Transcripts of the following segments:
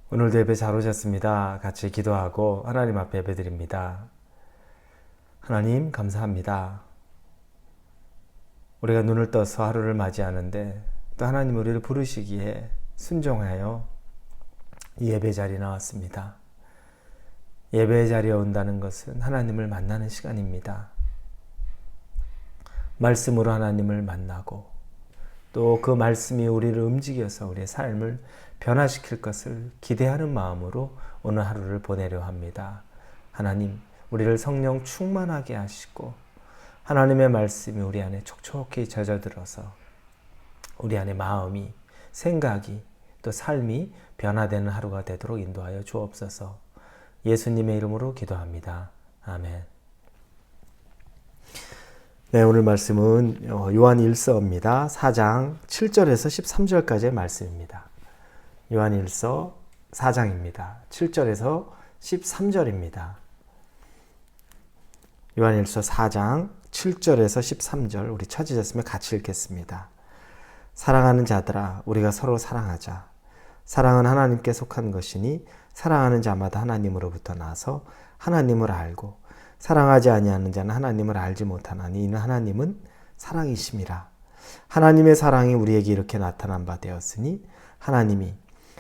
오늘도 예배 잘 오셨습니다. 같이 기도하고 하나님 앞에 예배드립니다. 하나님 감사합니다. 우리가 눈을 떠서 하루를 맞이하는데 또 하나님 우리를 부르시기에 순종하여 이 예배 자리에 나왔습니다. 예배 자리에 온다는 것은 하나님을 만나는 시간입니다. 말씀으로 하나님을 만나고 또 그 말씀이 우리를 움직여서 우리의 삶을 변화시킬 것을 기대하는 마음으로 오늘 하루를 보내려 합니다. 하나님, 우리를 성령 충만하게 하시고 하나님의 말씀이 우리 안에 촉촉히 젖어들어서 우리 안에 마음이, 생각이, 또 삶이 변화되는 하루가 되도록 인도하여 주옵소서. 예수님의 이름으로 기도합니다. 아멘. 네, 오늘 말씀은 요한 1서입니다. 4장 7절에서 13절까지의 말씀입니다. 요한 1서 4장입니다. 7절에서 13절입니다. 요한 1서 4장 7절에서 13절 우리 찾으셨으면 같이 읽겠습니다. 사랑하는 자들아, 우리가 서로 사랑하자. 사랑은 하나님께 속한 것이니 사랑하는 자마다 하나님으로부터 나서 하나님을 알고 사랑하지 아니하는 자는 하나님을 알지 못하나니 이는 하나님은 사랑이심이라. 하나님의 사랑이 우리에게 이렇게 나타난 바 되었으니 하나님이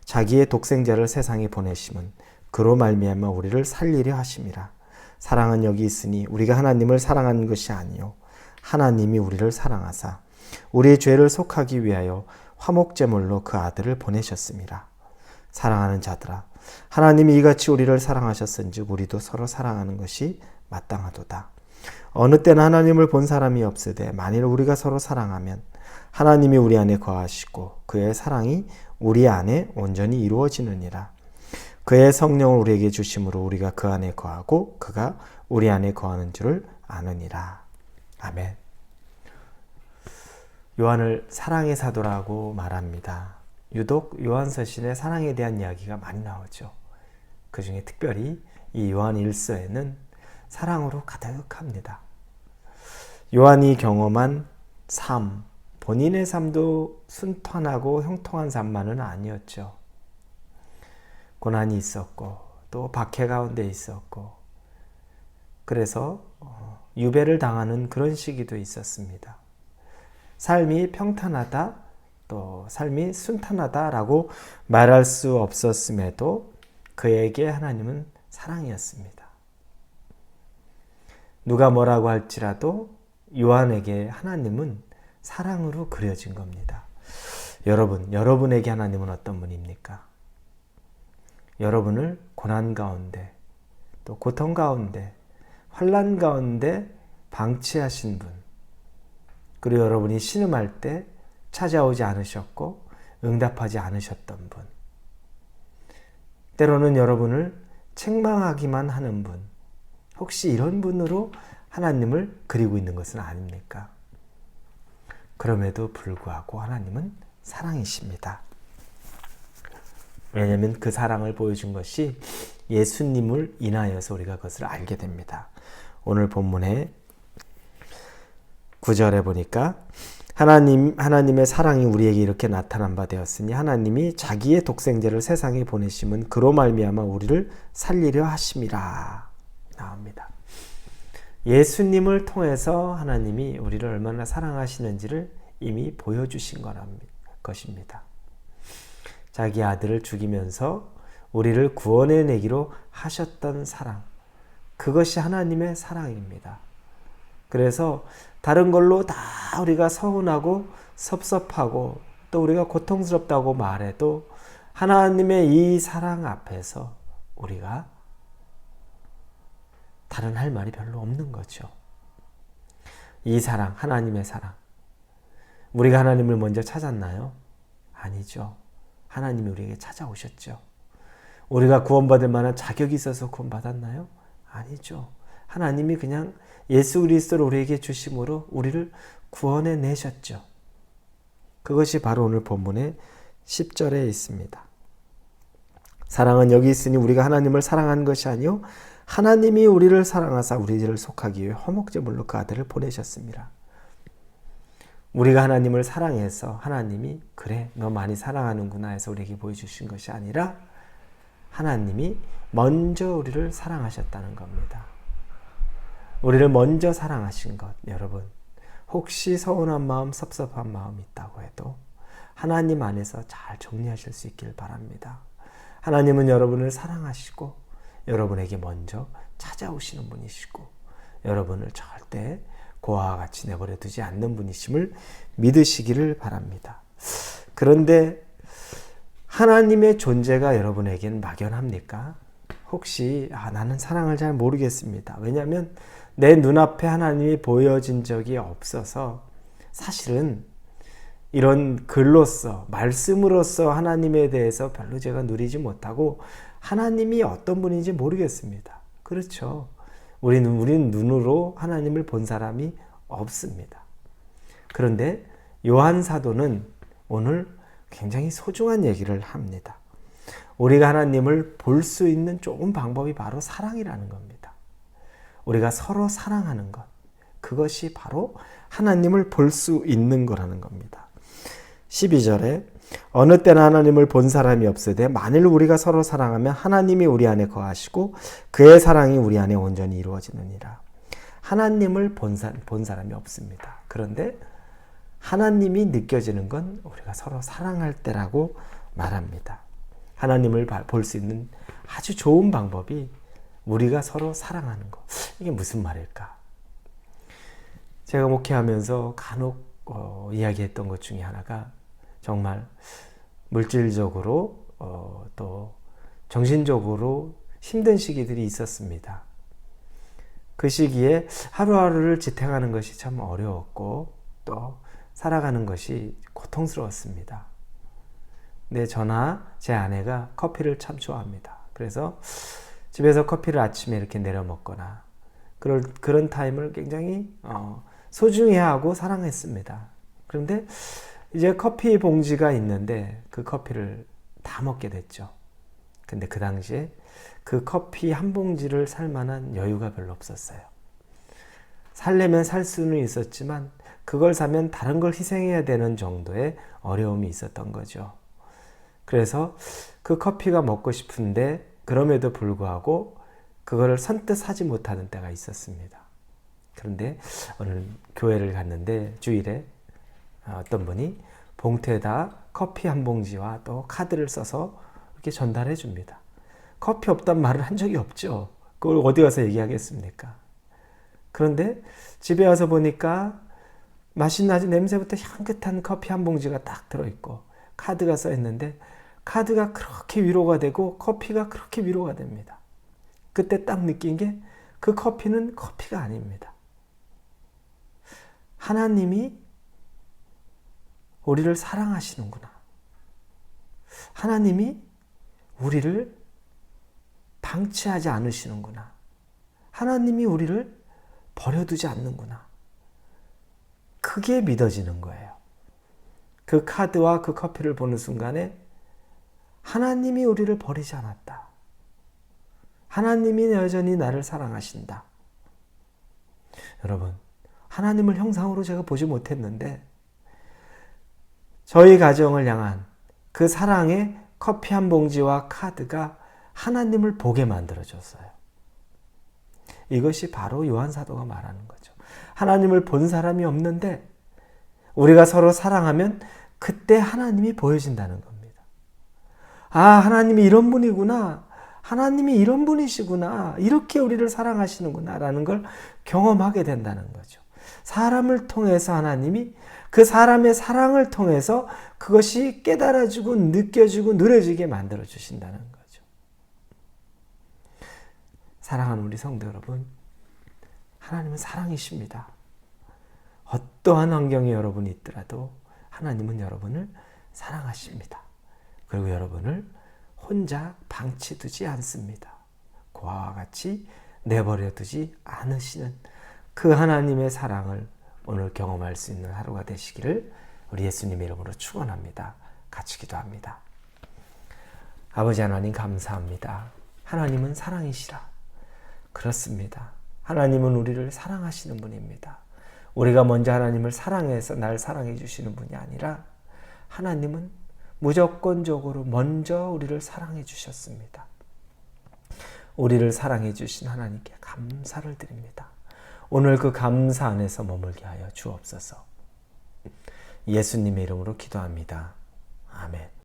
자기의 독생자를 세상에 보내심은 그로 말미암아 우리를 살리려 하심이라. 사랑은 여기 있으니 우리가 하나님을 사랑하는 것이 아니요 하나님이 우리를 사랑하사 우리의 죄를 속하기 위하여 화목제물로 그 아들을 보내셨음이라. 사랑하는 자들아, 하나님이 이같이 우리를 사랑하셨은즉 우리도 서로 사랑하는 것이 마땅하도다. 어느 때는 하나님을 본 사람이 없으되 만일 우리가 서로 사랑하면 하나님이 우리 안에 거하시고 그의 사랑이 우리 안에 온전히 이루어지느니라. 그의 성령을 우리에게 주심으로 우리가 그 안에 거하고 그가 우리 안에 거하는 줄을 아느니라. 아멘. 요한을 사랑의 사도라고 말합니다. 유독 요한 서신에 사랑에 대한 이야기가 많이 나오죠. 그 중에 특별히 이 요한 1서에는 사랑으로 가득합니다. 요한이 경험한 삶, 본인의 삶도 순탄하고 형통한 삶만은 아니었죠. 고난이 있었고 또 박해 가운데 있었고 그래서 유배를 당하는 그런 시기도 있었습니다. 삶이 평탄하다, 또 삶이 순탄하다라고 말할 수 없었음에도 그에게 하나님은 사랑이었습니다. 누가 뭐라고 할지라도 요한에게 하나님은 사랑으로 그려진 겁니다. 여러분에게 하나님은 어떤 분입니까? 여러분을 고난 가운데, 또 고통 가운데, 환난 가운데 방치하신 분, 그리고 여러분이 신음할 때 찾아오지 않으셨고 응답하지 않으셨던 분, 때로는 여러분을 책망하기만 하는 분, 혹시 이런 분으로 하나님을 그리고 있는 것은 아닙니까? 그럼에도 불구하고 하나님은 사랑이십니다. 왜냐하면 그 사랑을 보여준 것이 예수님을 인하여서 우리가 그것을 알게 됩니다. 오늘 본문의 9절에 보니까 하나님의 사랑이 우리에게 이렇게 나타난 바 되었으니 하나님이 자기의 독생자를 세상에 보내심은 그로 말미암아 우리를 살리려 하심이라 나옵니다. 예수님을 통해서 하나님이 우리를 얼마나 사랑하시는지를 이미 보여주신 것입니다. 자기 아들을 죽이면서 우리를 구원해내기로 하셨던 사랑, 그것이 하나님의 사랑입니다. 그래서 다른 걸로 다 우리가 서운하고 섭섭하고 또 우리가 고통스럽다고 말해도 하나님의 이 사랑 앞에서 우리가 다른 할 말이 별로 없는 거죠. 이 사랑, 하나님의 사랑. 우리가 하나님을 먼저 찾았나요? 아니죠. 하나님이 우리에게 찾아오셨죠. 우리가 구원받을 만한 자격이 있어서 구원받았나요? 아니죠. 하나님이 그냥 예수 그리스도를 우리에게 주심으로 우리를 구원해 내셨죠. 그것이 바로 오늘 본문의 10절에 있습니다. 사랑은 여기 있으니 우리가 하나님을 사랑하는 것이 아니요 하나님이 우리를 사랑하사 우리를 속하기 위해 화목제물로 그 아들을 보내셨습니다. 우리가 하나님을 사랑해서 하나님이 그래 너 많이 사랑하는구나 해서 우리에게 보여주신 것이 아니라 하나님이 먼저 우리를 사랑하셨다는 겁니다. 우리를 먼저 사랑하신 것, 여러분, 혹시 서운한 마음, 섭섭한 마음이 있다고 해도 하나님 안에서 잘 정리하실 수 있길 바랍니다. 하나님은 여러분을 사랑하시고 여러분에게 먼저 찾아오시는 분이시고 여러분을 절대 고아와 같이 내버려 두지 않는 분이심을 믿으시기를 바랍니다. 그런데 하나님의 존재가 여러분에게는 막연합니까? 혹시 나는 사랑을 잘 모르겠습니다. 왜냐하면 내 눈앞에 하나님이 보여진 적이 없어서 사실은 이런 글로써 말씀으로써 하나님에 대해서 별로 제가 누리지 못하고 하나님이 어떤 분인지 모르겠습니다. 그렇죠. 우리는 눈으로 하나님을 본 사람이 없습니다. 그런데 요한 사도는 오늘 굉장히 소중한 얘기를 합니다. 우리가 하나님을 볼 수 있는 좋은 방법이 바로 사랑이라는 겁니다. 우리가 서로 사랑하는 것, 그것이 바로 하나님을 볼 수 있는 거라는 겁니다. 12절에 어느 때나 하나님을 본 사람이 없으되 만일 우리가 서로 사랑하면 하나님이 우리 안에 거하시고 그의 사랑이 우리 안에 온전히 이루어지느니라. 하나님을 본 사람이 없습니다. 그런데 하나님이 느껴지는 건 우리가 서로 사랑할 때라고 말합니다. 하나님을 볼 수 있는 아주 좋은 방법이 우리가 서로 사랑하는 것. 이게 무슨 말일까? 제가 목회하면서 간혹 이야기했던 것 중에 하나가 정말 물질적으로 또 정신적으로 힘든 시기들이 있었습니다. 그 시기에 하루하루를 지탱하는 것이 참 어려웠고 또 살아가는 것이 고통스러웠습니다. 근데 저나 제 아내가 커피를 참 좋아합니다. 그래서 집에서 커피를 아침에 이렇게 내려 먹거나 그런 타임을 굉장히 소중히 하고 사랑했습니다. 그런데 이제 커피 봉지가 있는데 그 커피를 다 먹게 됐죠. 근데 그 당시에 그 커피 한 봉지를 살 만한 여유가 별로 없었어요. 살려면 살 수는 있었지만 그걸 사면 다른 걸 희생해야 되는 정도의 어려움이 있었던 거죠. 그래서 그 커피가 먹고 싶은데 그럼에도 불구하고 그거를 선뜻 사지 못하는 때가 있었습니다. 그런데 어느 교회를 갔는데 주일에 어떤 분이 봉투에다 커피 한 봉지와 또 카드를 써서 이렇게 전달해 줍니다. 커피 없단 말을 한 적이 없죠. 그걸 어디 가서 얘기하겠습니까? 그런데 집에 와서 보니까 맛있는 아주 냄새부터 향긋한 커피 한 봉지가 딱 들어있고 카드가 써 있는데 카드가 그렇게 위로가 되고 커피가 그렇게 위로가 됩니다. 그때 딱 느낀 게 그 커피는 커피가 아닙니다. 하나님이 우리를 사랑하시는구나. 하나님이 우리를 방치하지 않으시는구나. 하나님이 우리를 버려두지 않는구나. 그게 믿어지는 거예요. 그 카드와 그 커피를 보는 순간에 하나님이 우리를 버리지 않았다. 하나님이 여전히 나를 사랑하신다. 여러분, 하나님을 형상으로 제가 보지 못했는데 저희 가정을 향한 그 사랑의 커피 한 봉지와 카드가 하나님을 보게 만들어줬어요. 이것이 바로 요한 사도가 말하는 거죠. 하나님을 본 사람이 없는데 우리가 서로 사랑하면 그때 하나님이 보여진다는 겁니다. 아, 하나님이 이런 분이구나. 하나님이 이런 분이시구나. 이렇게 우리를 사랑하시는구나. 라는 걸 경험하게 된다는 거죠. 사람을 통해서 하나님이 그 사람의 사랑을 통해서 그것이 깨달아지고 느껴지고 누려지게 만들어주신다는 거죠. 사랑하는 우리 성도 여러분, 하나님은 사랑이십니다. 어떠한 환경에 여러분이 있더라도 하나님은 여러분을 사랑하십니다. 그리고 여러분을 혼자 방치두지 않습니다. 고아와 같이 내버려 두지 않으시는 그 하나님의 사랑을 오늘 경험할 수 있는 하루가 되시기를 우리 예수님의 이름으로 축원합니다. 같이 기도합니다. 아버지 하나님 감사합니다. 하나님은 사랑이시라. 그렇습니다. 하나님은 우리를 사랑하시는 분입니다. 우리가 먼저 하나님을 사랑해서 날 사랑해 주시는 분이 아니라 하나님은 무조건적으로 먼저 우리를 사랑해 주셨습니다. 우리를 사랑해 주신 하나님께 감사를 드립니다. 오늘 그 감사 안에서 머물게 하여 주옵소서. 예수님의 이름으로 기도합니다. 아멘.